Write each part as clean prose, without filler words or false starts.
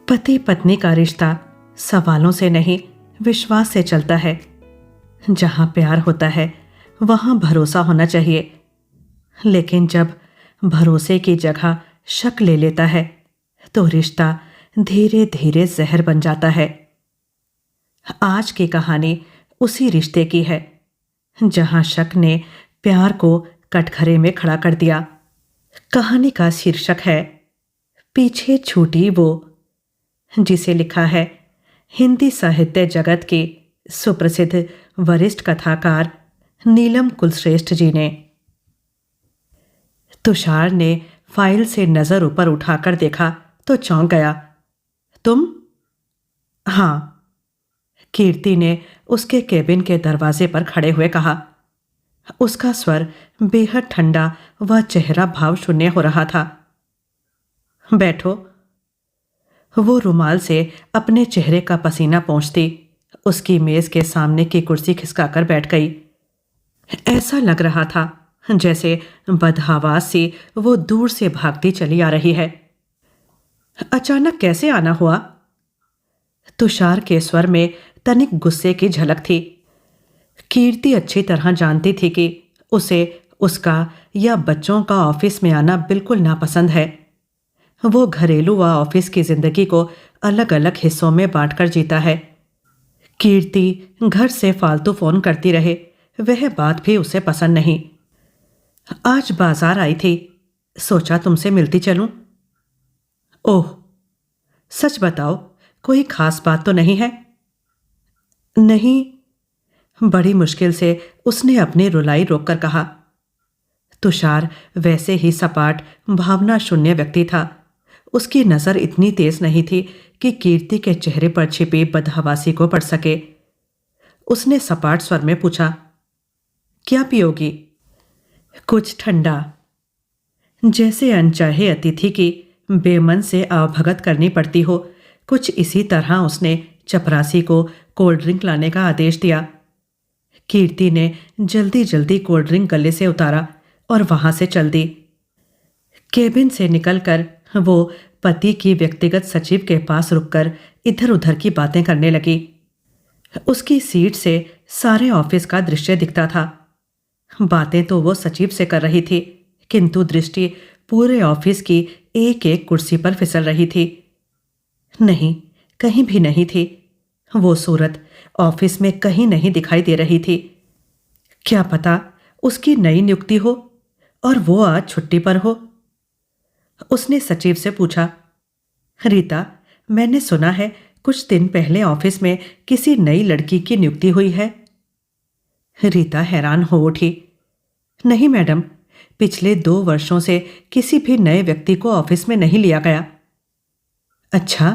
पति पत्नी का रिश्ता सवालों से नहीं, विश्वास से चलता है। जहां प्यार होता है वहां भरोसा होना चाहिए, लेकिन जब भरोसे की जगह शक ले लेता है तो रिश्ता धीरे धीरे जहर बन जाता है। आज की कहानी उसी रिश्ते की है जहां शक ने प्यार को कटघरे में खड़ा कर दिया। कहानी का शीर्षक है पीछे छूटी वो, जिसे लिखा है हिंदी साहित्य जगत के सुप्रसिद्ध वरिष्ठ कथाकार नीलम कुलश्रेष्ठ जी ने। तुषार ने फाइल से नजर ऊपर उठाकर देखा तो चौंक गया। तुम? हाँ, कीर्ति ने उसके केबिन के दरवाजे पर खड़े हुए कहा। उसका स्वर बेहद ठंडा व चेहरा भाव शून्य हो रहा था। बैठो। वो रुमाल से अपने चेहरे का पसीना पोंछती उसकी मेज के सामने की कुर्सी खिसकाकर बैठ गई। ऐसा लग रहा था जैसे बदहवास सी वो दूर से भागती चली आ रही है। अचानक कैसे आना हुआ? तुषार के स्वर में तनिक गुस्से की झलक थी। कीर्ति अच्छी तरह जानती थी कि उसे उसका या बच्चों का ऑफिस में आना बिल्कुल नापसंद है। वो घरेलू व ऑफिस की जिंदगी को अलग अलग हिस्सों में बांटकर जीता है। कीर्ति घर से फालतू फोन करती रहे, वह बात भी उसे पसंद नहीं। आज बाजार आई थी, सोचा तुमसे मिलती चलूं। ओह, सच बताओ, कोई खास बात तो नहीं है? नहीं, बड़ी मुश्किल से उसने अपनी रुलाई रोककर कहा। तुषार वैसे ही सपाट भावना शून्य व्यक्ति था। उसकी नजर इतनी तेज नहीं थी कि कीर्ति के चेहरे पर छिपी बदहवासी को पढ़ सके। उसने सपाट स्वर में पूछा, क्या पियोगी? कुछ ठंडा। जैसे अनचाहे अतिथि की बेमन से आवभगत करनी पड़ती हो, कुछ इसी तरह उसने चपरासी को कोल्ड ड्रिंक लाने का आदेश दिया। कीर्ति ने जल्दी जल्दी कोल्ड ड्रिंक गले से उतारा और वहां से चल दी। केबिन से निकलकर वो पति की व्यक्तिगत सचिव के पास रुककर इधर उधर की बातें करने लगी। उसकी सीट से सारे ऑफिस का दृश्य दिखता था। बातें तो वो सचिव से कर रही थी, किंतु दृष्टि पूरे ऑफिस की एक एक कुर्सी पर फिसल रही थी। नहीं, कहीं भी नहीं थी। वो सूरत ऑफिस में कहीं नहीं दिखाई दे रही थी। क्या पता उसकी नई नियुक्ति हो और वो आज छुट्टी पर हो। उसने सचिव से पूछा, रीता, मैंने सुना है कुछ दिन पहले ऑफिस में किसी नई लड़की की नियुक्ति हुई है। रीता हैरान हो उठी। नहीं मैडम, पिछले 2 वर्षों से किसी भी नए व्यक्ति को ऑफिस में नहीं लिया गया। अच्छा?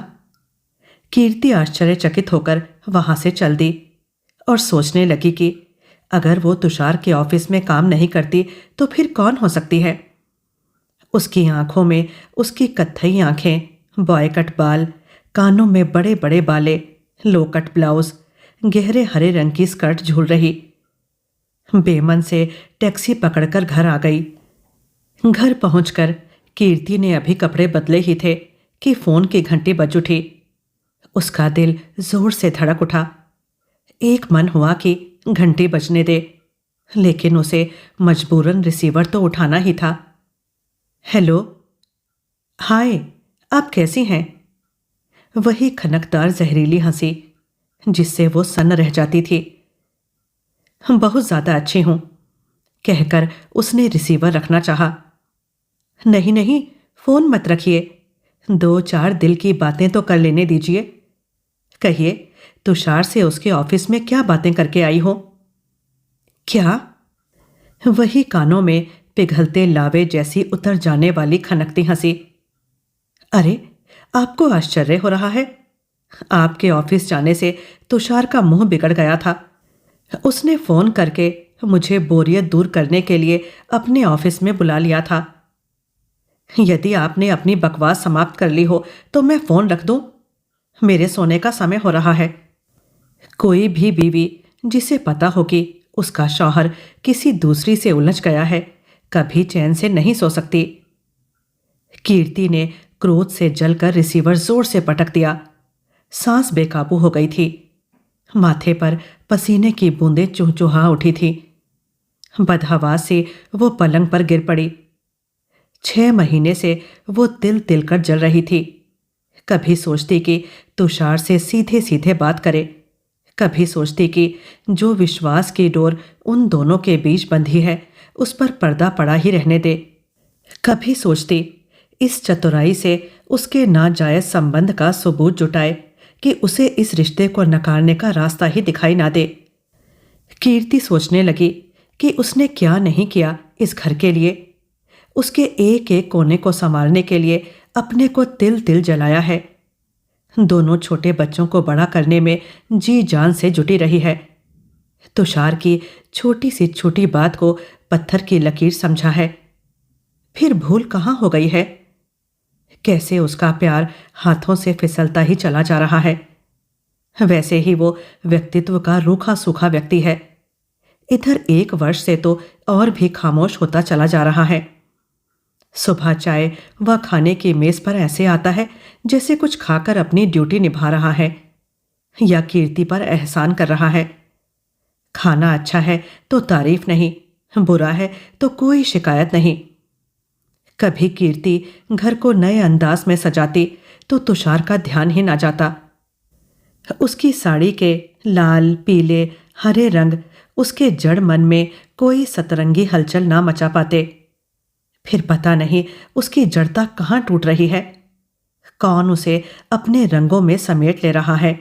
कीर्ति आश्चर्यचकित होकर वहां से चल दी और सोचने लगी कि अगर वो तुषार के ऑफिस में काम नहीं करती तो फिर कौन हो सकती है। उसकी आंखों में उसकी कत्थई आंखें, बॉयकट बाल, कानों में बड़े बड़े बाले, लो कट ब्लाउज, गहरे हरे रंग की स्कर्ट झूल रही। बेमन से टैक्सी पकड़कर घर आ गई। घर पहुंचकर कीर्ति ने अभी कपड़े बदले ही थे कि फोन की घंटी बज उठी। उसका दिल जोर से धड़क उठा। एक मन हुआ कि घंटी बजने दे, लेकिन उसे मजबूरन रिसीवर तो उठाना ही था। हेलो। हाय, आप कैसी हैं? वही खनकदार जहरीली हंसी जिससे वो सन्न रह जाती थी। बहुत ज्यादा अच्छी हूं, कहकर उसने रिसीवर रखना चाहा। नहीं नहीं, फोन मत रखिए, 2-4 दिल की बातें तो कर लेने दीजिए। कहिए, तुषार से उसके ऑफिस में क्या बातें करके आई हो? क्या? वही कानों में पिघलते लावे जैसी उतर जाने वाली खनकती हंसी। अरे, आपको आश्चर्य हो रहा है? आपके ऑफिस जाने से तुषार का मुंह बिगड़ गया था। उसने फोन करके मुझे बोरियत दूर करने के लिए अपने ऑफिस में बुला लिया था। यदि आपने अपनी बकवास समाप्त कर ली हो तो मैं फोन रख दूं? मेरे सोने का समय हो रहा है। कोई भी बीवी जिसे पता हो कि उसका शौहर किसी दूसरी से उलझ गया है, कभी चैन से नहीं सो सकती। कीर्ति ने क्रोध से जलकर रिसीवर जोर से पटक दिया। सांस बेकाबू हो गई थी। माथे पर पसीने की बूंदें चुहचुहा उठी थी। बदहवास से वो पलंग पर गिर पड़ी। 6 महीने से वो तिल तिल कर जल रही थी। कभी सोचती कि तुषार से सीधे सीधे बात करे, कभी सोचती कि जो विश्वास की डोर उन दोनों के बीच बंधी है उस पर पर्दा पड़ा ही रहने दे। कभी सोचती इस चतुराई से उसके नाजायज संबंध का सबूत जुटाए कि उसे इस रिश्ते को नकारने का रास्ता ही दिखाई ना दे। कीर्ति सोचने लगी कि उसने क्या नहीं किया इस घर के लिए। उसके एक एक कोने को संभालने के लिए अपने को तिल तिल जलाया है। दोनों छोटे बच्चों को बड़ा करने में जी जान से जुटी रही है। तुषार की छोटी सी छोटी बात को पत्थर की लकीर समझा है। फिर भूल कहाँ हो गई है? कैसे उसका प्यार हाथों से फिसलता ही चला जा रहा है। वैसे ही वो व्यक्तित्व का रूखा सूखा व्यक्ति है। इधर 1 वर्ष से तो और भी खामोश होता चला जा रहा है। सुबह चाय व खाने की मेज पर ऐसे आता है जैसे कुछ खाकर अपनी ड्यूटी निभा रहा है या कीर्ति पर एहसान कर रहा है। खाना अच्छा है तो तारीफ नहीं, बुरा है तो कोई शिकायत नहीं। कभी कीर्ति घर को नए अंदाज में सजाती तो तुषार का ध्यान ही ना जाता। उसकी साड़ी के लाल पीले हरे रंग उसके जड़ मन में कोई सतरंगी हलचल ना मचा पाते। फिर पता नहीं उसकी जड़ता कहाँ टूट रही है। कौन उसे अपने रंगों में समेट ले रहा है।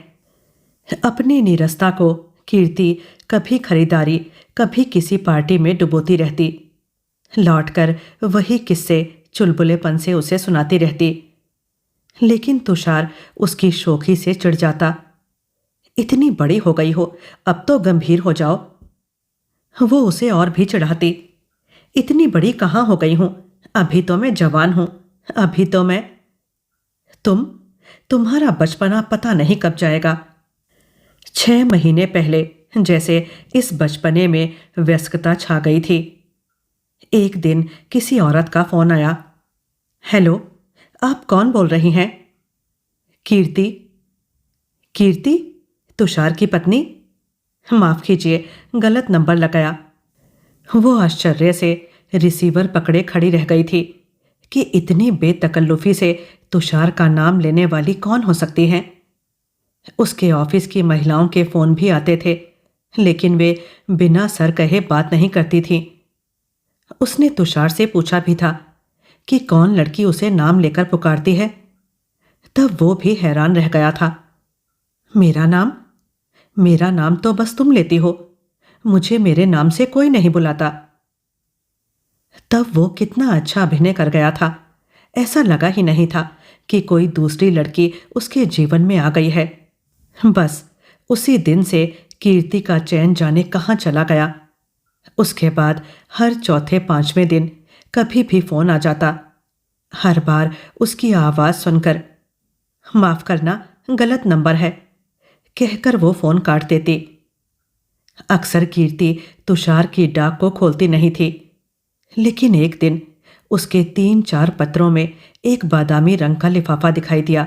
अपनी नीरसता को कीर्ति कभी खरीदारी कभी किसी पार्टी में डुबोती रहती। लौटकर वही किस्से चुलबुलेपन से उसे सुनाती रहती। लेकिन तुषार उसकी शोखी से चिढ़ जाता। इतनी बड़ी हो गई हो, अब तो गंभीर हो जाओ। वो उसे और भी चिढ़ाती। इतनी बड़ी कहाँ हो गई हूं, अभी तो मैं जवान हूं, अभी तो मैं। तुम्हारा बचपना पता नहीं कब जाएगा। 6 महीने पहले जैसे इस बचपने में व्यस्तता छा गई थी। एक दिन किसी औरत का फोन आया। हेलो, आप कौन बोल रही हैं? कीर्ति। कीर्ति? तुषार की पत्नी? माफ कीजिए, गलत नंबर लगाया। वो आश्चर्य से रिसीवर पकड़े खड़ी रह गई थी कि इतनी बेतकल्लुफी से तुषार का नाम लेने वाली कौन हो सकती है। उसके ऑफिस की महिलाओं के फोन भी आते थे, लेकिन वे बिना सर कहे बात नहीं करती थीं। उसने तुषार से पूछा भी था कि कौन लड़की उसे नाम लेकर पुकारती है। तब वो भी हैरान रह गया था। मेरा नाम तो बस तुम लेती हो, मुझे मेरे नाम से कोई नहीं बुलाता। तब वो कितना अच्छा अभिनय कर गया था। ऐसा लगा ही नहीं था कि कोई दूसरी लड़की उसके जीवन में आ गई है। बस उसी दिन से कीर्ति का चैन जाने कहाँ चला गया। उसके बाद हर चौथे पांचवें दिन कभी भी फोन आ जाता। हर बार उसकी आवाज सुनकर माफ करना, गलत नंबर है कहकर वो फोन काट देती। अक्सर कीर्ति तुषार की डाक को खोलती नहीं थी, लेकिन एक दिन उसके 3-4 पत्रों में एक बादामी रंग का लिफाफा दिखाई दिया,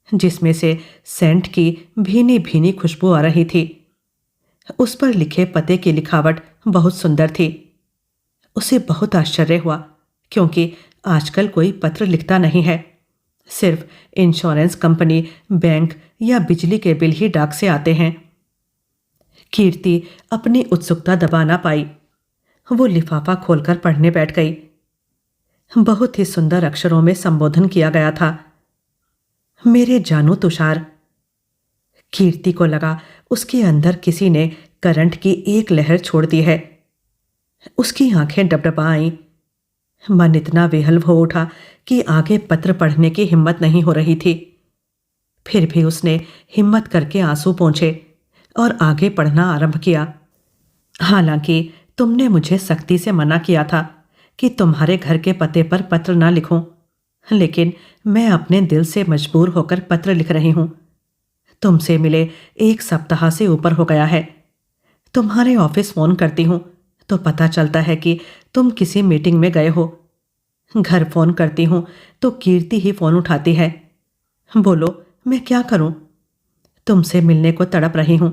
जिसमें से सेंट की भीनी भीनी खुशबू आ रही थी। उस पर लिखे पते की लिखावट बहुत सुंदर थी। उसे बहुत आश्चर्य हुआ, क्योंकि आजकल कोई पत्र लिखता नहीं है। सिर्फ इंश्योरेंस कंपनी, बैंक या बिजली के बिल ही डाक से आते हैं। कीर्ति अपनी उत्सुकता दबा ना पाई। वो लिफाफा खोलकर पढ़ने बैठ गई। बहुत ही सुंदर अक्षरों में संबोधन किया गया था। मेरे जानू तुषार। कीर्ति को लगा उसके अंदर किसी ने करंट की एक लहर छोड़ दी है। उसकी आंखें डबडबा आईं। मन इतना बेहल हो उठा कि आगे पत्र पढ़ने की हिम्मत नहीं हो रही थी। फिर भी उसने हिम्मत करके आंसू पोंछे और आगे पढ़ना आरंभ किया। हालांकि तुमने मुझे सख्ती से मना किया था कि तुम्हारे घर के पते पर पत्र ना लिखूं, लेकिन मैं अपने दिल से मजबूर होकर पत्र लिख रही हूं। तुमसे मिले 1 सप्ताह से ऊपर हो गया है। तुम्हारे ऑफिस फोन करती हूं तो पता चलता है कि तुम किसी मीटिंग में गए हो। घर फोन करती हूँ तो कीर्ति ही फोन उठाती है। बोलो, मैं क्या करूं? तुमसे मिलने को तड़प रही हूं।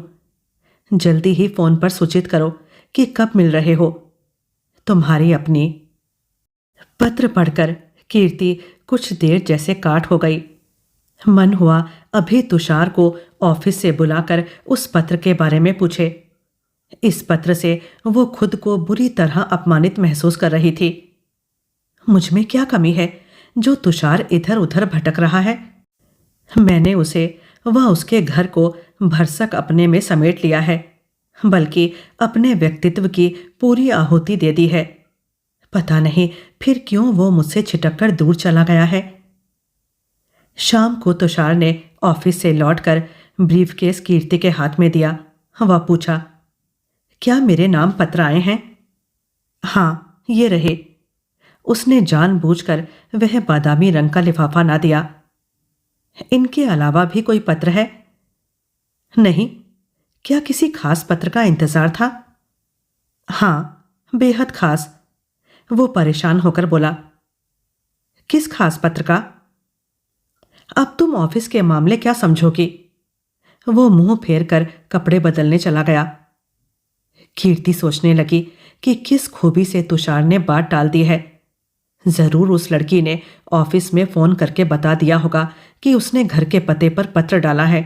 जल्दी ही फोन पर सूचित करो कि कब मिल रहे हो। तुम्हारी अपनी। पत्र पढ़कर कीर्ति कुछ देर जैसे काट हो गई। मन हुआ अभी तुषार को ऑफिस से बुलाकर उस पत्र के बारे में पूछे। इस पत्र से वो खुद को बुरी तरह अपमानित महसूस कर रही थी। मुझ में क्या कमी है जो तुषार इधर उधर भटक रहा है? मैंने उसे व उसके घर को भरसक अपने में समेट लिया है, बल्कि अपने व्यक्तित्व की पूरी आहुति दे दी है। पता नहीं फिर क्यों वो मुझसे छिटककर दूर चला गया है। शाम को तुषार ने ऑफिस से लौटकर ब्रीफकेस कीर्ति के हाथ में दिया। वह पूछा, क्या मेरे नाम पत्र आए हैं? हाँ, ये रहे। उसने जानबूझकर वह बादामी रंग का लिफाफा ना दिया। इनके अलावा भी कोई पत्र है? नहीं। क्या किसी खास पत्र का इंतजार था? हाँ, बेहद खास। वो परेशान होकर बोला। किस खास पत्र का? अब तुम ऑफिस के मामले क्या समझोगी? वो मुंह फेर कर कपड़े बदलने चला गया। कीर्ति सोचने लगी कि किस खूबी से तुषार ने बात टाल दी है। जरूर उस लड़की ने ऑफिस में फोन करके बता दिया होगा कि उसने घर के पते पर पत्र डाला है।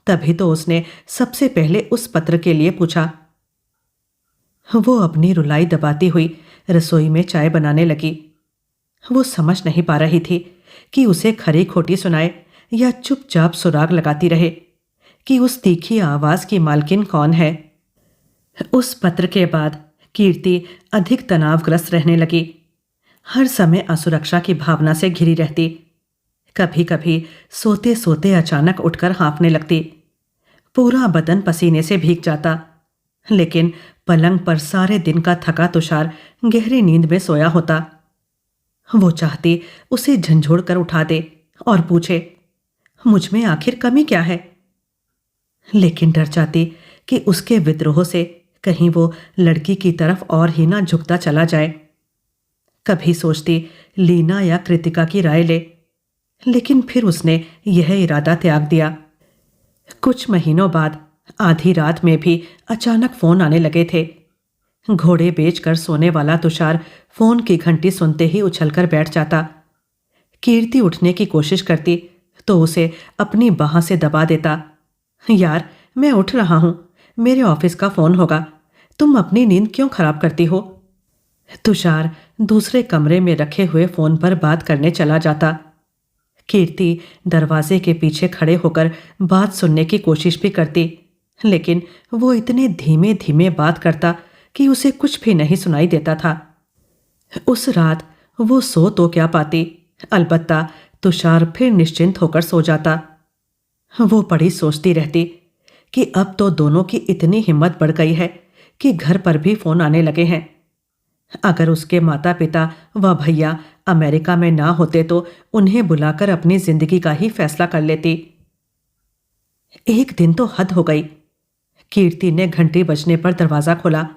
तभी तो उसने सबसे पहले उस पत्र के लिए पूछा। वो अपनी रुलाई दबाती हुई रसोई में चाय बनाने लगी। वो समझ नहीं पा रही थी कि उसे खरी खोटी सुनाए या चुपचाप सुराग लगाती रहे कि उस तीखी आवाज की मालकिन कौन है। उस पत्र के बाद कीर्ति अधिक तनावग्रस्त रहने लगी। हर समय असुरक्षा की भावना से घिरी रहती। कभी कभी सोते सोते अचानक उठकर हाँफने लगती। पूरा बदन पसीने से भीग जाता। लेकिन पलंग पर सारे दिन का थका तुषार गहरी नींद में सोया होता। वो चाहती उसे झंझोड़ कर उठा दे और पूछे, मुझ में आखिर कमी क्या है? लेकिन डर जाती कि उसके विद्रोह से कहीं वो लड़की की तरफ और ही ना झुकता चला जाए। कभी सोचती लीना या कृतिका की राय ले, लेकिन फिर उसने यह इरादा त्याग दिया। कुछ महीनों बाद आधी रात में भी अचानक फोन आने लगे थे। घोड़े बेचकर सोने वाला तुषार फोन की घंटी सुनते ही उछलकर बैठ जाता। कीर्ति उठने की कोशिश करती तो उसे अपनी बाह से दबा देता। यार, मैं उठ रहा हूं, मेरे ऑफिस का फोन होगा, तुम अपनी नींद क्यों खराब करती हो? तुषार दूसरे कमरे में रखे हुए फोन पर बात करने चला जाता। कीर्ति दरवाजे के पीछे खड़े होकर बात सुनने की कोशिश भी करती, लेकिन वो इतने धीमे धीमे बात करता कि उसे कुछ भी नहीं सुनाई देता था। उस रात वो सो तो क्या पाती, अलबत्ता तुषार फिर निश्चिंत होकर सो जाता। वो बड़ी सोचती रहती कि अब तो दोनों की इतनी हिम्मत बढ़ गई है कि घर पर भी फोन आने लगे हैं। अगर उसके माता पिता व भैया अमेरिका में ना होते तो उन्हें बुलाकर अपनी जिंदगी का ही फैसला कर लेती। एक दिन तो हद हो गई। कीर्ति ने घंटी बजने पर दरवाजा खोला।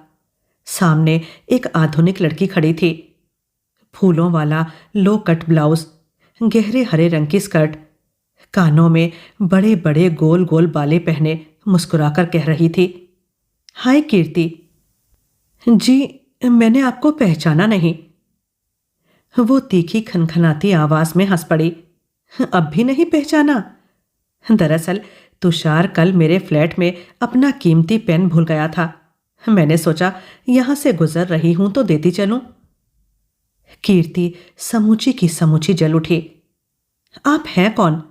सामने एक आधुनिक लड़की खड़ी थी। फूलों वाला लो कट ब्लाउज, गहरे हरे रंग की स्कर्ट, कानों में बड़े बड़े गोल गोल बाले पहने मुस्कुराकर कह रही थी, हाय कीर्ति। जी, मैंने आपको पहचाना नहीं। वो तीखी खनखनाती आवाज में हंस पड़ी। अब भी नहीं पहचाना? दरअसल तुषार कल मेरे फ्लैट में अपना कीमती पेन भूल गया था। मैंने सोचा यहां से गुजर रही हूं तो देती चलूं। कीर्ति समूची की समूची जल उठी। आप हैं कौन?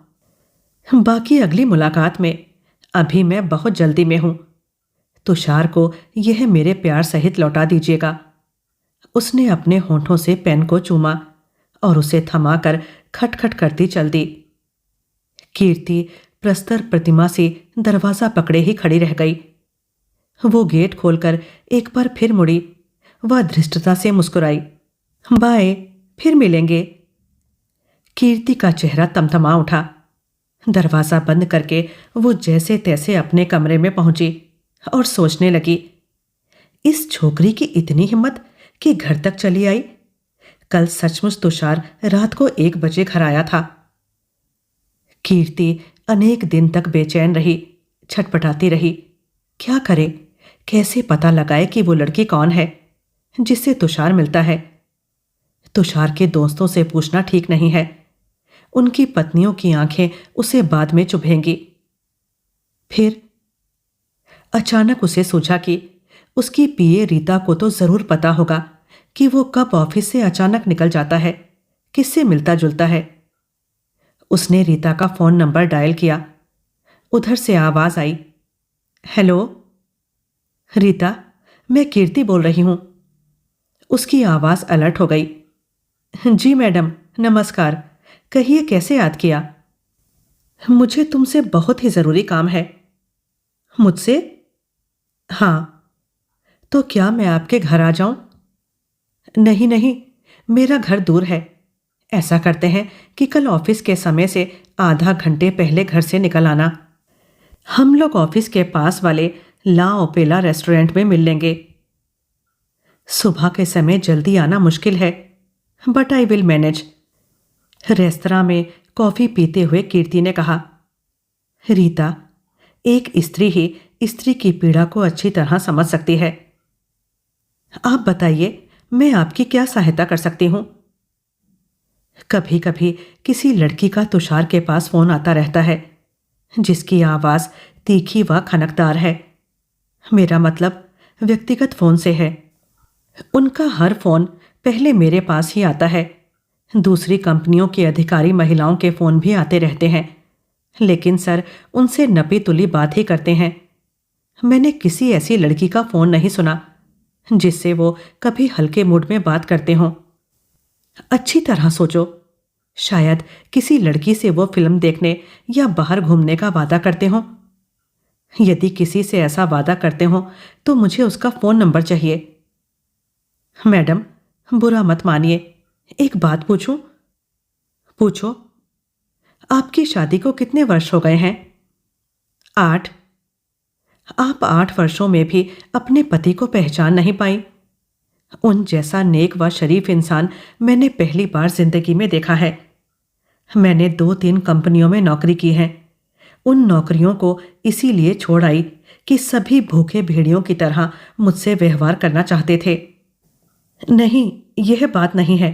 बाकी अगली मुलाकात में, अभी मैं बहुत जल्दी में हूं। तुषार को यह मेरे प्यार सहित लौटा दीजिएगा। उसने अपने होंठों से पेन को चूमा और उसे थमाकर खटखट करती चल दी। कीर्ति प्रस्तर प्रतिमा सी दरवाजा पकड़े ही खड़ी रह गई। वो गेट खोलकर एक बार फिर मुड़ी। वह धृष्टता से मुस्कुराई। बाय, फिर मिलेंगे। कीर्ति का चेहरा तमतमा उठा। दरवाजा बंद करके वो जैसे तैसे अपने कमरे में पहुंची और सोचने लगी, इस छोकरी की इतनी हिम्मत कि घर तक चली आई। कल सचमुच तुषार रात को 1 बजे घर आया था। कीर्ति अनेक दिन तक बेचैन रही, छटपटाती रही। क्या करे, कैसे पता लगाए कि वो लड़की कौन है जिससे तुषार मिलता है। तुषार के दोस्तों से पूछना ठीक नहीं है, उनकी पत्नियों की आंखें उसे बाद में चुभेंगी। फिर अचानक उसे सूझा कि उसकी पीए रीता को तो जरूर पता होगा कि वो कब ऑफिस से अचानक निकल जाता है, किससे मिलता जुलता है। उसने रीता का फोन नंबर डायल किया। उधर से आवाज आई, हेलो रीता, मैं कीर्ति बोल रही हूं। उसकी आवाज अलर्ट हो गई। जी मैडम, नमस्कार, कहिए कैसे याद किया। मुझे तुमसे बहुत ही जरूरी काम है। मुझसे? हाँ। तो क्या मैं आपके घर आ जाऊं? नहीं नहीं, मेरा घर दूर है। ऐसा करते हैं कि कल ऑफिस के समय से आधा घंटे पहले घर से निकल आना। हम लोग ऑफिस के पास वाले ला ओपेला रेस्टोरेंट में मिल लेंगे। सुबह के समय जल्दी आना मुश्किल है, but I will manage. Restaurant में कॉफी पीते हुए कीर्ति ने कहा, रीता, एक स्त्री ही स्त्री की पीड़ा को अच्छी तरह समझ सकती है। आप बताइए, मैं आपकी क्या सहायता कर सकती हूं? कभी कभी किसी लड़की का तुषार के पास फोन आता रहता है जिसकी आवाज तीखी व खनकदार है। मेरा मतलब व्यक्तिगत फोन से है। उनका हर फोन पहले मेरे पास ही आता है। दूसरी कंपनियों के अधिकारी महिलाओं के फोन भी आते रहते हैं, लेकिन सर उनसे नपी तुली बात ही करते हैं। मैंने किसी ऐसी लड़की का फोन नहीं सुना जिससे वो कभी हल्के मूड में बात करते हों। अच्छी तरह सोचो, शायद किसी लड़की से वो फिल्म देखने या बाहर घूमने का वादा करते हों। यदि किसी से ऐसा वादा करते हों तो मुझे उसका फोन नंबर चाहिए। मैडम, बुरा मत मानिए, एक बात पूछूं? पूछो। आपकी शादी को कितने वर्ष हो गए हैं? 8। आप 8 वर्षों में भी अपने पति को पहचान नहीं पाई। उन जैसा नेक व शरीफ इंसान मैंने पहली बार जिंदगी में देखा है। मैंने 2-3 कंपनियों में नौकरी की है। उन नौकरियों को इसीलिए छोड़ आई कि सभी भूखे भेड़ियों की तरह मुझसे व्यवहार करना चाहते थे। नहीं, यह बात नहीं है।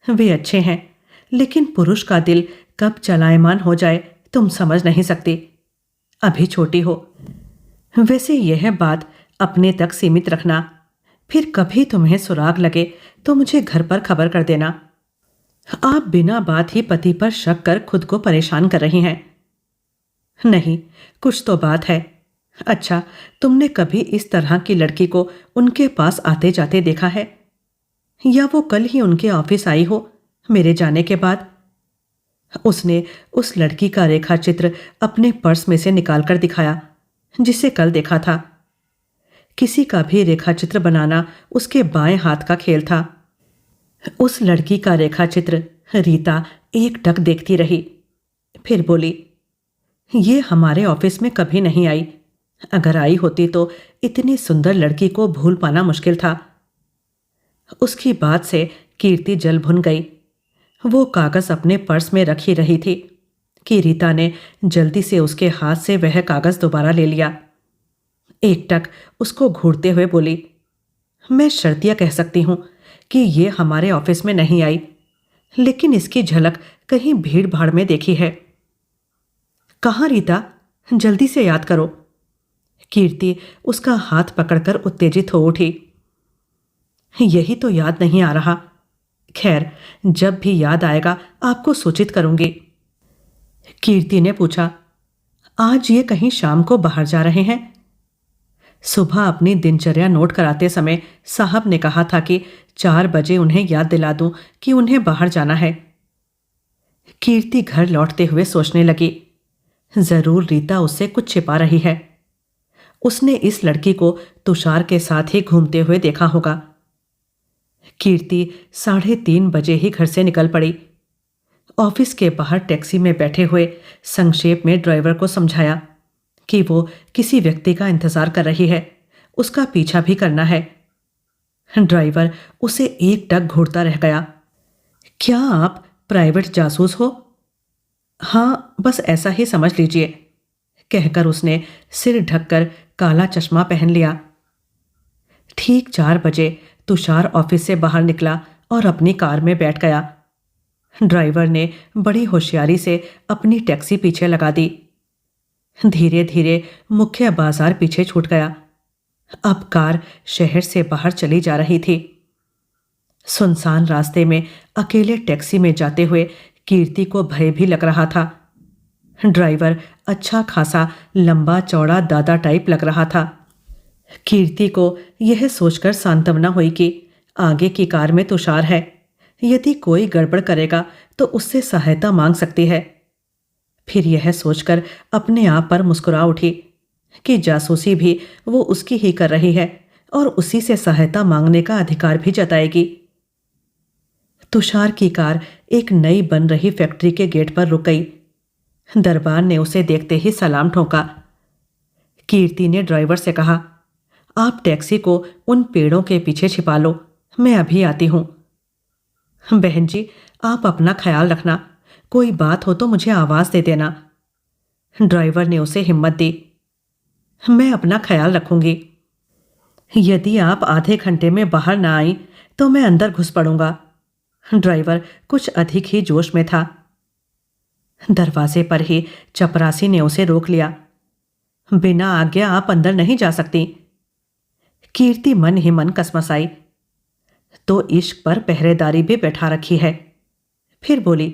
वे अच्छे हैं, लेकिन पुरुष का दिल कब चलायमान हो जाए तुम समझ नहीं सकती। अभी छोटी हो। वैसे यह बात अपने तक सीमित रखना। फिर कभी तुम्हें सुराग लगे तो मुझे घर पर खबर कर देना। आप बिना बात ही पति पर शक कर खुद को परेशान कर रही हैं। नहीं, कुछ तो बात है। अच्छा, तुमने कभी इस तरह की लड़की को उनके पास आते जाते देखा है? या वो कल ही उनके ऑफिस आई हो मेरे जाने के बाद? उसने उस लड़की का रेखा चित्र अपने पर्स में से निकालकर दिखाया जिसे कल देखा था। किसी का भी रेखा चित्र बनाना उसके बाएं हाथ का खेल था। उस लड़की का रेखा चित्र रीता एकटक देखती रही, फिर बोली, ये हमारे ऑफिस में कभी नहीं आई। अगर आई होती तो इतनी सुंदर लड़की को भूल पाना मुश्किल था। उसकी बात से कीर्ति जल भुन गई। वो कागज अपने पर्स में रखी रही थी कि रीता ने जल्दी से उसके हाथ से वह कागज दोबारा ले लिया। एकटक उसको घूरते हुए बोली, मैं शर्तिया कह सकती हूं कि ये हमारे ऑफिस में नहीं आई, लेकिन इसकी झलक कहीं भीड़ भाड़ में देखी है। कहाँ रीता, जल्दी से याद करो। कीर्ति उसका हाथ पकड़कर उत्तेजित हो उठी। यही तो याद नहीं आ रहा। खैर, जब भी याद आएगा आपको सूचित करूंगी। कीर्ति ने पूछा, आज ये कहीं शाम को बाहर जा रहे हैं? सुबह अपनी दिनचर्या नोट कराते समय साहब ने कहा था कि 4 बजे उन्हें याद दिला दूं कि उन्हें बाहर जाना है। कीर्ति घर लौटते हुए सोचने लगी, जरूर रीता उससे कुछ छिपा रही है। उसने इस लड़की को तुषार के साथ ही घूमते हुए देखा होगा। कीर्ति 3:30 बजे ही घर से निकल पड़ी। ऑफिस के बाहर टैक्सी में बैठे हुए संक्षेप में ड्राइवर को समझाया कि वो किसी व्यक्ति का इंतजार कर रही है, उसका पीछा भी करना है। ड्राइवर उसे एकटक घूरता रह गया। क्या आप प्राइवेट जासूस हो? हाँ, बस ऐसा ही समझ लीजिए, कहकर उसने सिर ढककर काला चश्मा पहन लिया। ठीक 4 बजे तुषार ऑफिस से बाहर निकला और अपनी कार में बैठ गया। ड्राइवर ने बड़ी होशियारी से अपनी टैक्सी पीछे लगा दी। धीरे धीरे मुख्य बाजार पीछे छूट गया। अब कार शहर से बाहर चली जा रही थी। सुनसान रास्ते में अकेले टैक्सी में जाते हुए कीर्ति को भय भी लग रहा था। ड्राइवर अच्छा खासा लंबा चौड़ा दादा टाइप लग रहा था। कीर्ति को यह सोचकर सांत्वना हुई कि आगे की कार में तुषार है। यदि कोई गड़बड़ करेगा तो उससे सहायता मांग सकती है। फिर यह सोचकर अपने आप पर मुस्कुरा उठी कि जासूसी भी वो उसकी ही कर रही है और उसी से सहायता मांगने का अधिकार भी जताएगी। तुषार की कार एक नई बन रही फैक्ट्री के गेट पर रुक गई। दरबार ने उसे देखते ही सलाम ठोका। कीर्ति ने ड्राइवर से कहा, आप टैक्सी को उन पेड़ों के पीछे छिपा लो, मैं अभी आती हूं। बहन जी, आप अपना ख्याल रखना, कोई बात हो तो मुझे आवाज दे देना। ड्राइवर ने उसे हिम्मत दी। मैं अपना ख्याल रखूंगी। यदि आप आधे घंटे में बाहर ना आई तो मैं अंदर घुस पड़ूंगा। ड्राइवर कुछ अधिक ही जोश में था। दरवाजे पर ही चपरासी ने उसे रोक लिया। बिना आज्ञा आप अंदर नहीं जा सकती। कीर्ति मन ही मन कसमसाई। तो इश्क पर पहरेदारी भी बैठा रखी है। फिर बोली,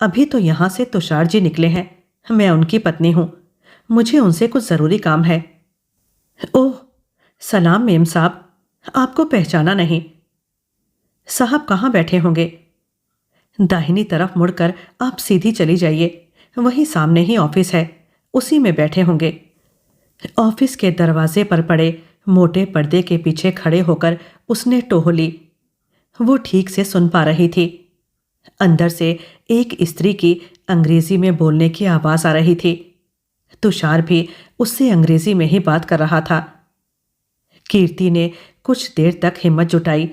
अभी तो यहां से तुषार जी निकले हैं, मैं उनकी पत्नी हूं, मुझे उनसे कुछ जरूरी काम है। ओह, सलाम मेम साहब, आपको पहचाना नहीं। साहब कहाँ बैठे होंगे? दाहिनी तरफ मुड़कर आप सीधी चली जाइए, वहीं सामने ही ऑफिस है, उसी में बैठे होंगे। ऑफिस के दरवाजे पर पड़े मोटे पर्दे के पीछे खड़े होकर उसने टोह ली। वो ठीक से सुन पा रही थी। अंदर से एक स्त्री की अंग्रेजी में बोलने की आवाज आ रही थी। तुषार भी उससे अंग्रेजी में ही बात कर रहा था। कीर्ति ने कुछ देर तक हिम्मत जुटाई,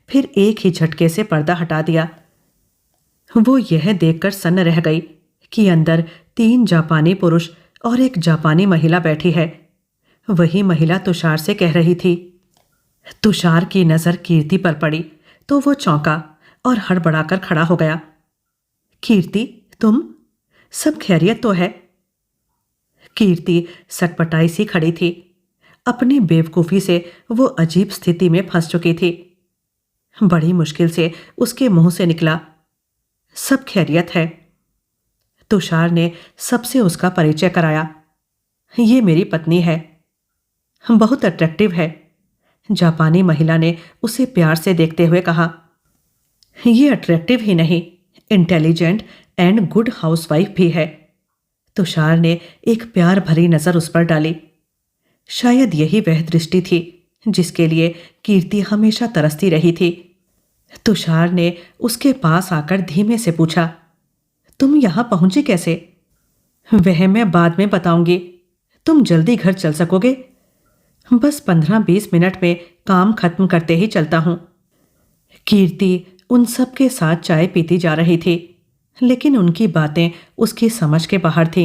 फिर एक ही झटके से पर्दा हटा दिया। वो यह देखकर सन्न रह गई कि अंदर 3 जापानी पुरुष और एक जापानी महिला बैठी है। वही महिला तुषार से कह रही थी। तुषार की नजर कीर्ति पर पड़ी तो वो चौंका और हड़बड़ाकर खड़ा हो गया। कीर्ति, तुम? सब खैरियत तो है? कीर्ति सटपटाई सी खड़ी थी। अपनी बेवकूफी से वो अजीब स्थिति में फंस चुकी थी। बड़ी मुश्किल से उसके मुंह से निकला, सब खैरियत है। तुषार ने सबसे उसका परिचय कराया। ये मेरी पत्नी है, बहुत अट्रैक्टिव है। जापानी महिला ने उसे प्यार से देखते हुए कहा। ये अट्रैक्टिव ही नहीं, इंटेलिजेंट एंड गुड हाउसवाइफ भी है। तुषार ने एक प्यार भरी नजर उस पर डाली। शायद यही वह दृष्टि थी जिसके लिए कीर्ति हमेशा तरसती रही थी। तुषार ने उसके पास आकर धीमे से पूछा, तुम यहां पहुंची कैसे? वह मैं बाद में बताऊंगी, तुम जल्दी घर चल सकोगे? बस 15-20 मिनट में काम खत्म करते ही चलता हूं। कीर्ति उन सब के साथ चाय पीती जा रही थी, लेकिन उनकी बातें उसकी समझ के बाहर थी।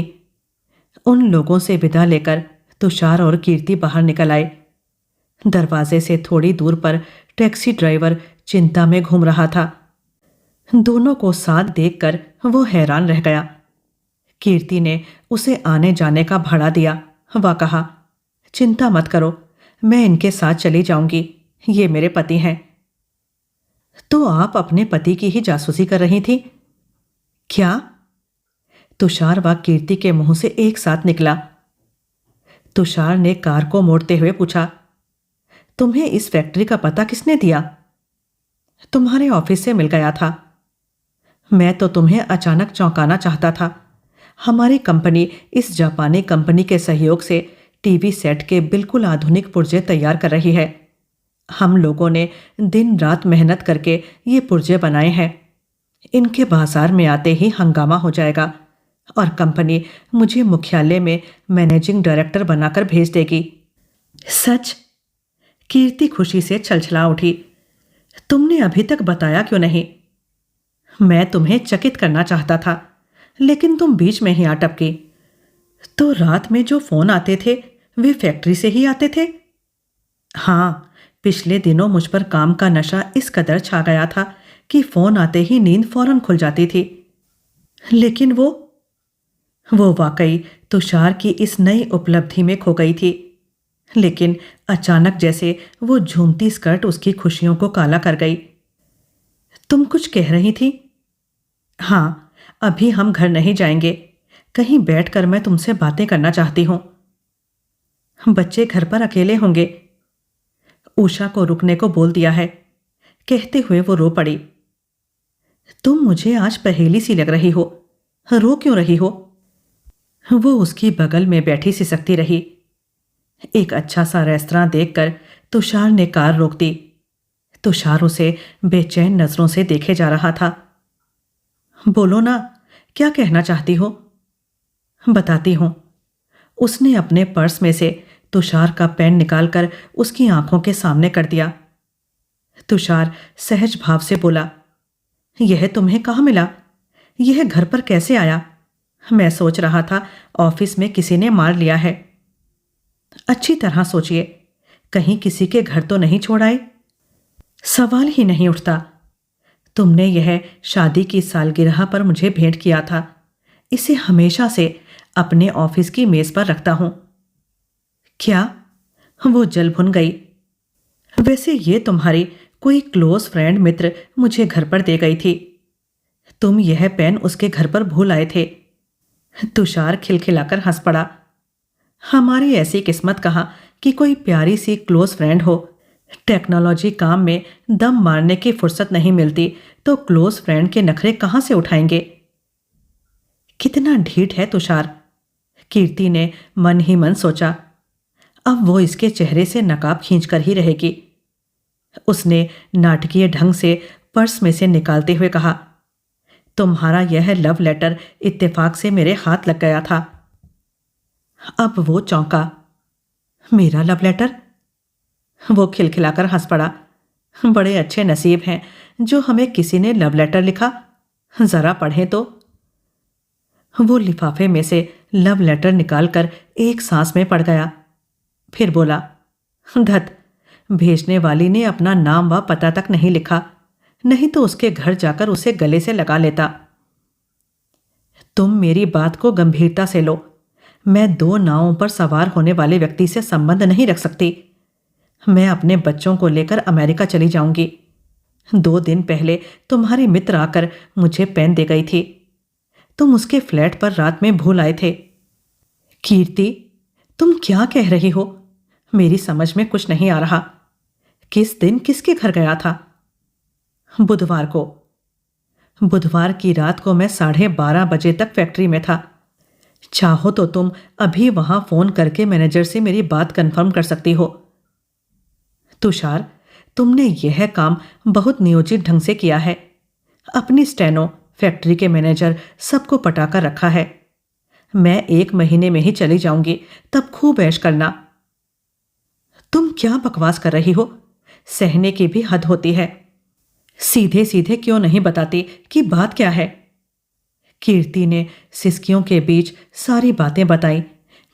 उन लोगों से विदा लेकर तुषार और कीर्ति बाहर निकल आए। दरवाजे से थोड़ी दूर पर टैक्सी ड्राइवर चिंता में घूम रहा था। दोनों को साथ देखकर वो हैरान रह गया। कीर्ति ने उसे आने जाने का भाड़ा दिया व कहा, चिंता मत करो, मैं इनके साथ चली जाऊंगी, ये मेरे पति हैं। तो आप अपने पति की ही जासूसी कर रही थी क्या? तुषार व कीर्ति के मुंह से एक साथ निकला। तुषार ने कार को मोड़ते हुए पूछा, तुम्हें इस फैक्ट्री का पता किसने दिया? तुम्हारे ऑफिस से मिल गया था। मैं तो तुम्हें अचानक चौंकाना चाहता था। हमारी कंपनी इस जापानी कंपनी के सहयोग से टीवी सेट के बिल्कुल आधुनिक पुर्जे तैयार कर रही है। हम लोगों ने दिन रात मेहनत करके ये पुर्जे बनाए हैं। इनके बाजार में आते ही हंगामा हो जाएगा और कंपनी मुझे मुख्यालय में मैनेजिंग डायरेक्टर बनाकर भेज देगी। सच? कीर्ति खुशी से छलछला उठी। तुमने अभी तक बताया क्यों नहीं? मैं तुम्हें चकित करना चाहता था, लेकिन तुम बीच में ही आ टपकी। तो रात में जो फोन आते थे वे फैक्ट्री से ही आते थे? हाँ, पिछले दिनों मुझ पर काम का नशा इस कदर छा गया था कि फोन आते ही नींद फौरन खुल जाती थी। लेकिन वो वाकई तुषार की इस नई उपलब्धि में खो गई थी। लेकिन अचानक जैसे वो झूमती स्कर्ट उसकी खुशियों को काला कर गई। तुम कुछ कह रही थी? हाँ, अभी हम घर नहीं जाएंगे, कहीं बैठकर मैं तुमसे बातें करना चाहती हूं। बच्चे घर पर अकेले होंगे। उषा को रुकने को बोल दिया है। कहते हुए वो रो पड़ी। तुम मुझे आज पहेली सी लग रही हो, रो क्यों रही हो? वो उसकी बगल में बैठी सिसकती रही। एक अच्छा सा रेस्तरां देखकर तुषार ने कार रोक दी। तुषार उसे बेचैन नजरों से देखे जा रहा था। बोलो ना, क्या कहना चाहती हो? बताती हूं। उसने अपने पर्स में से तुषार का पेन निकालकर उसकी आंखों के सामने कर दिया। तुषार सहज भाव से बोला, यह तुम्हें कहाँ मिला? यह घर पर कैसे आया? मैं सोच रहा था ऑफिस में किसी ने मार लिया है। अच्छी तरह सोचिए, कहीं किसी के घर तो नहीं छोड़ आए? सवाल ही नहीं उठता। तुमने यह शादी की सालगिरह पर मुझे भेंट किया था। इसे हमेशा से अपने ऑफिस की मेज पर रखता हूं। क्या? वो जल भुन गई। वैसे ये तुम्हारी कोई क्लोज फ्रेंड मित्र मुझे घर पर दे गई थी। तुम यह पेन उसके घर पर भूल आए थे। तुषार खिलखिलाकर हंस पड़ा। हमारी ऐसी किस्मत कहाँ कि कोई प्यारी सी क्लोज फ्रेंड हो। टेक्नोलॉजी काम में दम मारने की फुर्सत नहीं मिलती तो क्लोज फ्रेंड के नखरे कहाँ से उठाएंगे? कितना ढीठ है तुषार, कीर्ति ने मन ही मन सोचा। अब वो इसके चेहरे से नकाब खींचकर ही रहेगी। उसने नाटकीय ढंग से पर्स में से निकालते हुए कहा, तुम्हारा यह लव लेटर इत्तेफाक से मेरे हाथ लग गया था। अब वो चौंका। मेरा लव लेटर? वो खिलखिलाकर हंस पड़ा। बड़े अच्छे नसीब हैं जो हमें किसी ने लव लेटर लिखा। जरा पढ़ें तो। वो लिफाफे में से लव लेटर निकालकर एक सांस में पढ़ गया। फिर बोला, धत, भेजने वाली ने अपना नाम व पता तक नहीं लिखा, नहीं तो उसके घर जाकर उसे गले से लगा लेता। तुम मेरी बात को गंभीरता से लो। मैं 2 नावों पर सवार होने वाले व्यक्ति से संबंध नहीं रख सकती। मैं अपने बच्चों को लेकर अमेरिका चली जाऊंगी। 2 दिन पहले तुम्हारे मित्र आकर मुझे पेन दे गई थी। तुम उसके फ्लैट पर रात में भूल आए थे। कीर्ति, तुम क्या कह रही हो? मेरी समझ में कुछ नहीं आ रहा। किस दिन किसके घर गया था? बुधवार को। बुधवार की रात को मैं 12:30 बजे तक फैक्ट्री में था। चाहो तो तुम अभी वहां फोन करके मैनेजर से मेरी बात कंफर्म कर सकती हो। तुषार, तुमने यह काम बहुत नियोजित ढंग से किया है। अपनी स्टेनो, फैक्ट्री के मैनेजर सबको पटाकर रखा है। मैं 1 महीने में ही चली जाऊंगी, तब खूब ऐश करना। तुम क्या बकवास कर रही हो? सहने की भी हद होती है। सीधे सीधे क्यों नहीं बताती कि बात क्या है? कीर्ति ने सिसकियों के बीच सारी बातें बताई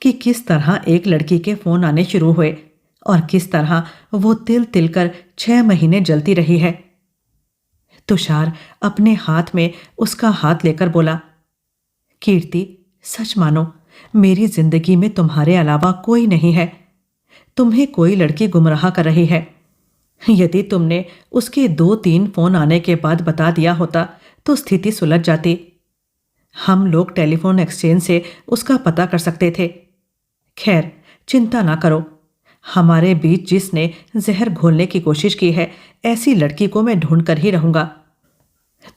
कि किस तरह एक लड़की के फोन आने शुरू हुए और किस तरह वो तिल तिल कर 6 महीने जलती रही है। तुषार अपने हाथ में उसका हाथ लेकर बोला, कीर्ति, सच मानो मेरी जिंदगी में तुम्हारे अलावा कोई नहीं है। तुम्हें कोई लड़की गुमराह कर रही है। यदि तुमने उसके 2-3 फोन आने के बाद बता दिया होता तो स्थिति सुलझ जाती। हम लोग टेलीफोन एक्सचेंज से उसका पता कर सकते थे। खैर, चिंता ना करो। हमारे बीच जिसने जहर घोलने की कोशिश की है, ऐसी लड़की को मैं ढूंढ कर ही रहूंगा।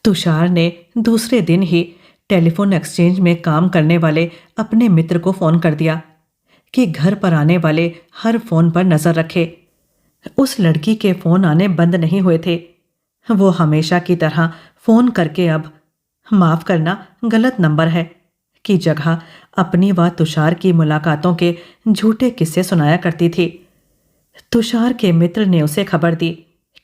तुषार ने दूसरे दिन ही टेलीफोन एक्सचेंज में काम करने वाले अपने मित्र को फोन कर दिया कि घर पर आने वाले हर फोन पर नजर रखे। उस लड़की के फोन आने बंद नहीं हुए थे। वो हमेशा की तरह फोन करके अब माफ करना, गलत नंबर है की जगह अपनी व तुषार की मुलाकातों के झूठे किस्से सुनाया करती थी। तुषार के मित्र ने उसे खबर दी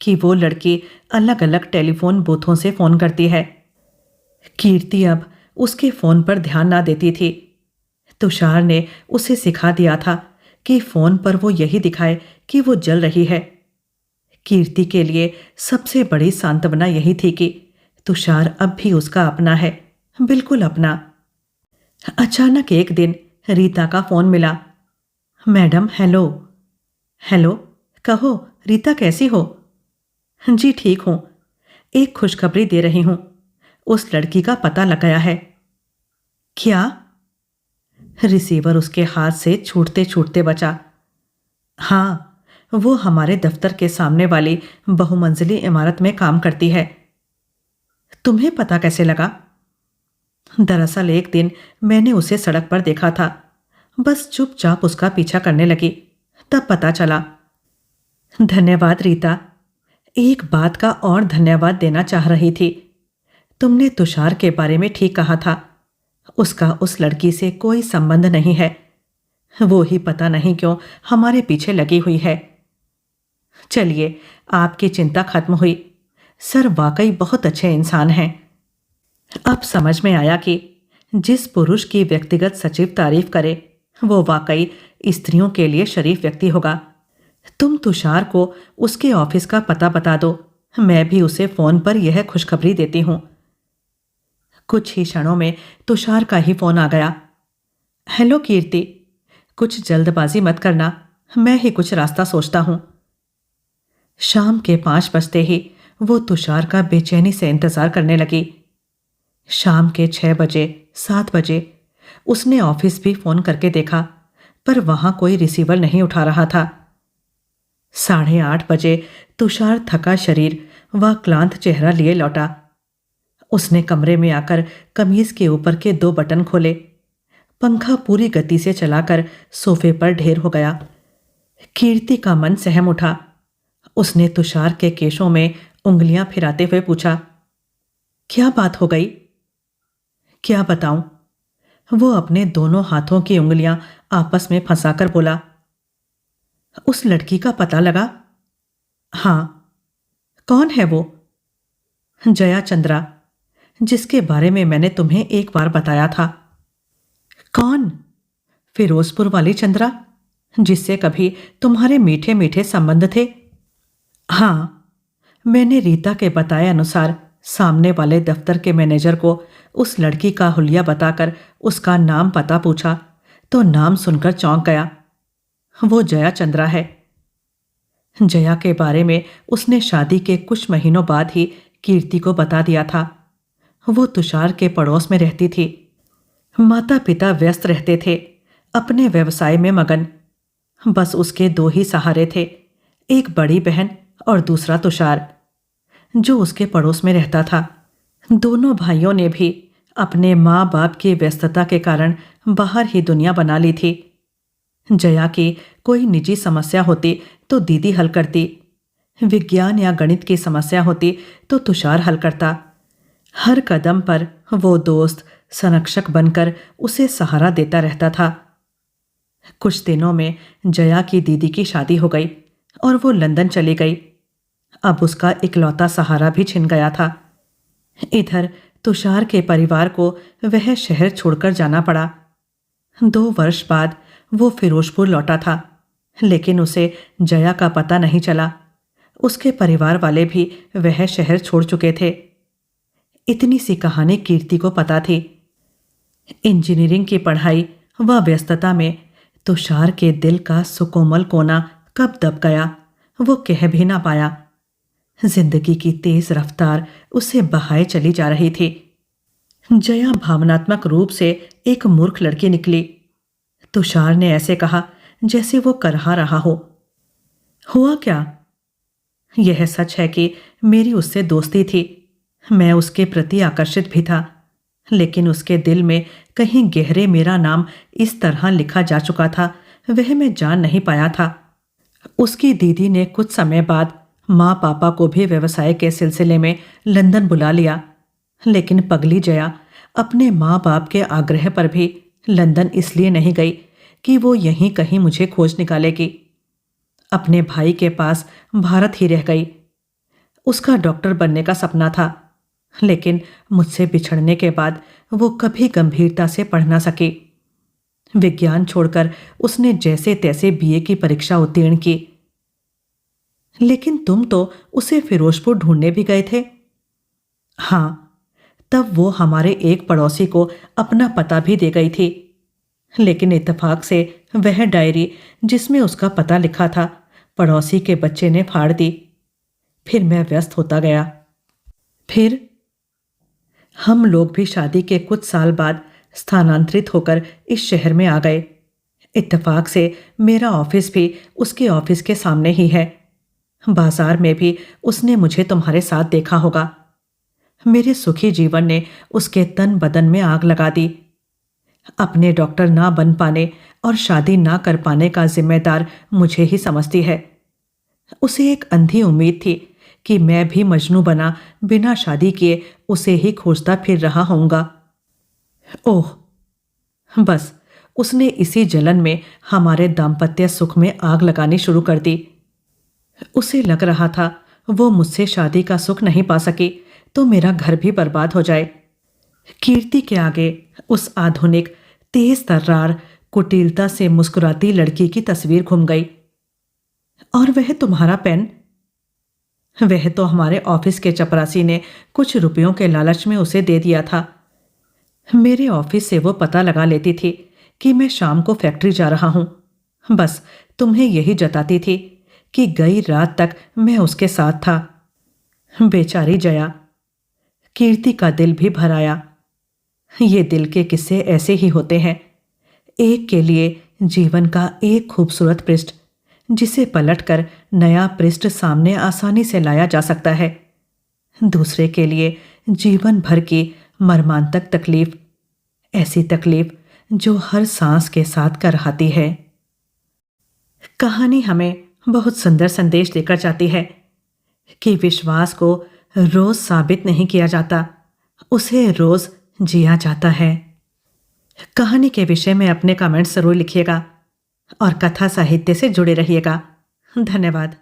कि वो लड़की अलग अलग टेलीफोन बूथों से फोन करती है। कीर्ति अब उसके फोन पर ध्यान ना देती थी। तुषार ने उसे सिखा दिया था कि फोन पर वो यही दिखाए कि वो जल रही है। कीर्ति के लिए सबसे बड़ी सांत्वना यही थी कि तुषार अब भी उसका अपना है, बिल्कुल अपना। अचानक एक दिन रीता का फोन मिला। Madam, hello. हेलो, कहो रीता, कैसी हो? जी ठीक हूं, एक खुशखबरी दे रही हूं, उस लड़की का पता लग गया है। क्या? रिसीवर उसके हाथ से छूटते छूटते बचा। हाँ, वो हमारे दफ्तर के सामने वाली बहुमंजिली इमारत में काम करती है। तुम्हें पता कैसे लगा? दरअसल एक दिन मैंने उसे सड़क पर देखा था, बस चुपचाप उसका पीछा करने लगी, तब पता चला। धन्यवाद रीता, एक बात का और धन्यवाद देना चाह रही थी। तुमने तुषार के बारे में ठीक कहा था, उसका उस लड़की से कोई संबंध नहीं है। वो ही पता नहीं क्यों हमारे पीछे लगी हुई है। चलिए, आपकी चिंता खत्म हुई। सर वाकई बहुत अच्छे इंसान हैं। अब समझ में आया कि जिस पुरुष की व्यक्तिगत सचिव तारीफ करे वो वाकई स्त्रियों के लिए शरीफ व्यक्ति होगा। तुम तुषार को उसके ऑफिस का पता बता दो, मैं भी उसे फोन पर यह खुशखबरी देती हूं। कुछ ही क्षणों में तुषार का ही फोन आ गया। हेलो कीर्ति, कुछ जल्दबाजी मत करना, मैं ही कुछ रास्ता सोचता हूं। शाम के 5 बजते ही वो तुषार का बेचैनी से इंतजार करने लगी। शाम के 6 बजे, 7 बजे उसने ऑफिस भी फोन करके देखा, पर वहां कोई रिसीवर नहीं उठा रहा था। 8:30 बजे तुषार थका शरीर व क्लांत चेहरा लिए लौटा। उसने कमरे में आकर कमीज के ऊपर के 2 बटन खोले। पंखा पूरी गति से चलाकर सोफे पर ढेर हो गया। कीर्ति का मन सहम उठा। उसने तुषार के केशों में उंगलियां फिराते हुए पूछा, क्या बात हो गई? क्या बताऊं? वो अपने दोनों हाथों की उंगलियां आपस में फंसाकर बोला, उस लड़की का पता लगा? हाँ। कौन है वो? जया चंद्रा, जिसके बारे में मैंने तुम्हें एक बार बताया था। कौन? फिरोजपुर वाली चंद्रा, जिससे कभी तुम्हारे मीठे मीठे संबंध थे? हाँ, मैंने रीता के बताए अनुसार सामने वाले दफ्तर के मैनेजर को उस लड़की का हुलिया बताकर उसका नाम पता पूछा तो नाम सुनकर चौंक गया। वो जया चंद्रा है। जया के बारे में उसने शादी के कुछ महीनों बाद ही कीर्ति को बता दिया था। वो तुषार के पड़ोस में रहती थी। माता पिता व्यस्त रहते थे, अपने व्यवसाय में मगन। बस उसके 2 ही सहारे थे, एक बड़ी बहन और दूसरा तुषार, जो उसके पड़ोस में रहता था। दोनों भाइयों ने भी अपने माँ बाप की व्यस्तता के कारण बाहर ही दुनिया बना ली थी। जया की कोई निजी समस्या होती तो दीदी हल करती, विज्ञान या गणित की समस्या होती तो तुषार हल करता। हर कदम पर वो दोस्त संरक्षक बनकर उसे सहारा देता रहता था। कुछ दिनों में जया की दीदी की शादी हो गई और वो लंदन चली गई। अब उसका इकलौता सहारा भी छिन गया था। इधर तुषार के परिवार को वह शहर छोड़कर जाना पड़ा। 2 वर्ष बाद वो फिरोजपुर लौटा था, लेकिन उसे जया का पता नहीं चला। उसके परिवार वाले भी वह शहर छोड़ चुके थे। इतनी सी कहानी कीर्ति को पता थी। इंजीनियरिंग की पढ़ाई व व्यस्तता में तुषार के दिल का सुकोमल कोना कब दब गया वो कह भी ना पाया। जिंदगी की तेज रफ्तार उसे बहाए चली जा रही थी। जया भावनात्मक रूप से एक मूर्ख लड़की निकली। तुषार ने ऐसे कहा जैसे वो करहा रहा हो। हुआ क्या? यह सच है कि मेरी उससे दोस्ती थी, मैं उसके प्रति आकर्षित भी था, लेकिन उसके दिल में कहीं गहरे मेरा नाम इस तरह लिखा जा चुका था वह मैं जान नहीं पाया था। उसकी दीदी ने कुछ समय बाद माँ पापा को भी व्यवसाय के सिलसिले में लंदन बुला लिया, लेकिन पगली जया अपने माँ बाप के आग्रह पर भी लंदन इसलिए नहीं गई कि वो यहीं कहीं मुझे खोज निकालेगी। अपने भाई के पास भारत ही रह गई। उसका डॉक्टर बनने का सपना था, लेकिन मुझसे बिछड़ने के बाद वो कभी गंभीरता से पढ़ ना सकी। विज्ञान छोड़कर उसने जैसे तैसे बीए की परीक्षा उत्तीर्ण की। लेकिन तुम तो उसे फिरोजपुर ढूंढने भी गए थे। हाँ, तब वो हमारे एक पड़ोसी को अपना पता भी दे गई थी, लेकिन इत्तेफाक से वह डायरी जिसमें उसका पता लिखा था पड़ोसी के बच्चे ने फाड़ दी। फिर मैं व्यस्त होता गया। फिर हम लोग भी शादी के कुछ साल बाद स्थानांतरित होकर इस शहर में आ गए। इत्तेफाक से मेरा ऑफिस भी उसके ऑफिस के सामने ही है। बाजार में भी उसने मुझे तुम्हारे साथ देखा होगा। मेरे सुखी जीवन ने उसके तन बदन में आग लगा दी। अपने डॉक्टर ना बन पाने और शादी ना कर पाने का जिम्मेदार मुझे ही समझती है। उसे एक अंधी उम्मीद थी कि मैं भी मजनू बना बिना शादी किए उसे ही खोजता फिर रहा होऊंगा। ओह, बस उसने इसी जलन में हमारे दाम्पत्य सुख में आग लगानी शुरू कर दी। उसे लग रहा था वो मुझसे शादी का सुख नहीं पा सकी तो मेरा घर भी बर्बाद हो जाए। कीर्ति के आगे उस आधुनिक तेज तर्रार कुटिलता से मुस्कुराती लड़की की तस्वीर घूम गई। और वह तुम्हारा पेन? वह तो हमारे ऑफिस के चपरासी ने कुछ रुपयों के लालच में उसे दे दिया था। मेरे ऑफिस से वो पता लगा लेती थी कि मैं शाम को फैक्ट्री जा रहा हूं। बस तुम्हें यही जताती थी कि गई रात तक मैं उसके साथ था। बेचारी जया। कीर्ति का दिल भी भर आया। ये दिल के किस्से ऐसे ही होते हैं। एक के लिए जीवन का एक खूबसूरत पृष्ठ जिसे पलटकर नया पृष्ठ सामने आसानी से लाया जा सकता है। दूसरे के लिए जीवन भर की मर्मांतक तकलीफ, ऐसी तकलीफ जो हर सांस के साथ कराहती है। कहानी हमें बहुत सुंदर संदेश देकर जाती है कि विश्वास को रोज साबित नहीं किया जाता, उसे रोज जिया जाता है। कहानी के विषय में अपने कमेंट्स जरूर लिखिएगा और कथा साहित्य से जुड़े रहिएगा। धन्यवाद।